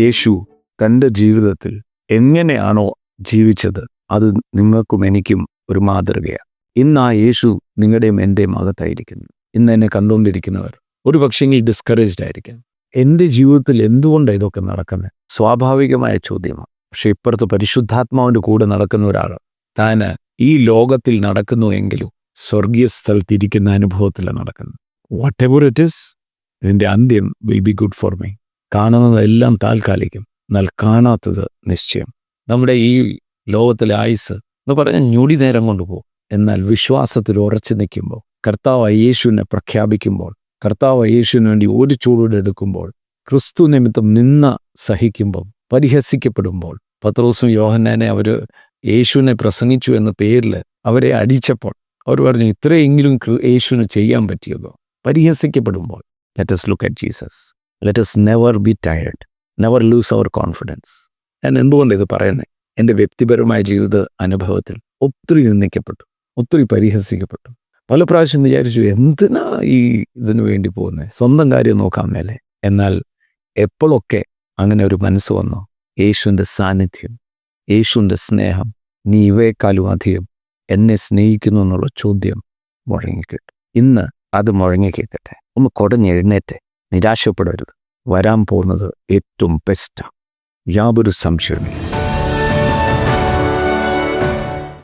യേശു തൻ്റെ ജീവിതത്തിൽ എങ്ങനെയാണോ ജീവിച്ചത് അത് നിങ്ങൾക്കും എനിക്കും ഒരു മാതൃകയാണ്. ഇന്ന് ആ യേശു നിങ്ങളുടെയും എൻ്റെയും അകത്തായിരിക്കുന്നു. ഇന്ന് എന്നെ കണ്ടുകൊണ്ടിരിക്കുന്നവർ ഒരു പക്ഷെങ്കിൽ ഡിസ്കറേജ്ഡ് ആയിരിക്കും. എൻ്റെ ജീവിതത്തിൽ എന്തുകൊണ്ടാണ് ഇതൊക്കെ നടക്കുന്നത്? സ്വാഭാവികമായ ചോദ്യമാണ്. പക്ഷെ ഇപ്പുറത്ത് പരിശുദ്ധാത്മാവിൻ്റെ കൂടെ നടക്കുന്ന ഒരാൾ താൻ ഈ ലോകത്തിൽ നടക്കുന്നു എങ്കിലും സ്വർഗീയ സ്ഥലത്തിരിക്കുന്ന അനുഭവത്തിലാണ് നടക്കുന്നത്. വാട്ട് എവർ ഇറ്റ് ഈസ്, ഇതിൻ്റെ അന്ത്യം will be good for me. കാണുന്നതെല്ലാം താൽക്കാലികം, എന്നാൽ കാണാത്തത് നിശ്ചയം. നമ്മുടെ ഈ ലോകത്തിലെ ആയുസ് എന്ന് പറഞ്ഞാൽ ഞൊടി നേരം കൊണ്ടുപോകും. എന്നാൽ വിശ്വാസത്തിൽ ഉറച്ചു നിൽക്കുമ്പോൾ, കർത്താവ് യേശുവിനെ പ്രഖ്യാപിക്കുമ്പോൾ, കർത്താവ് യേശുവിന് വേണ്ടി ഒരു ചൂടുകൂടെ എടുക്കുമ്പോൾ, ക്രിസ്തു നിമിത്തം നിന്ന സഹിക്കുമ്പോൾ, പരിഹസിക്കപ്പെടുമ്പോൾ, പത്രോസും യോഹന്നാനെ അവർ യേശുവിനെ പ്രസംഗിച്ചു എന്ന പേരിൽ അവരെ അടിച്ചപ്പോൾ അവർ പറഞ്ഞു ഇത്രയെങ്കിലും യേശുവിന് ചെയ്യാൻ പറ്റിയതോ? പരിഹസിക്കപ്പെടുമ്പോൾ let us look at Jesus. Let us never be tired, never lose our confidence. ഞാൻ എന്തുകൊണ്ട് ഇത് പറയുന്നത്? എൻ്റെ വ്യക്തിപരമായ ജീവിത അനുഭവത്തിൽ ഒത്തിരി നിന്ദിക്കപ്പെട്ടു, ഒത്തിരി പരിഹസിക്കപ്പെട്ടു. പല പ്രാവശ്യം വിചാരിച്ചു എന്തിനാ ഈ ഇതിനു വേണ്ടി പോകുന്നത്, സ്വന്തം കാര്യം നോക്കാൻ മേലെ. എന്നാൽ എപ്പോഴൊക്കെ അങ്ങനെ ഒരു മനസ്സ് വന്നോ, യേശുവിൻ്റെ സാന്നിധ്യം, യേശുവിൻ്റെ സ്നേഹം, നീ ഇവയെക്കാളും അധികം എന്നെ സ്നേഹിക്കുന്നു എന്നുള്ള ചോദ്യം മുഴങ്ങിക്കിട്ടും. ഇന്ന് അത് മുഴങ്ങിക്കിട്ടട്ടെ. ഒന്ന് കുടഞ്ഞെഴുന്നേറ്റ്, നിരാശപ്പെടരുത്. വരാൻ പോകുന്നത് ഏറ്റവും ബെസ്റ്റാണ്, യാതൊരു സംശയമില്ല.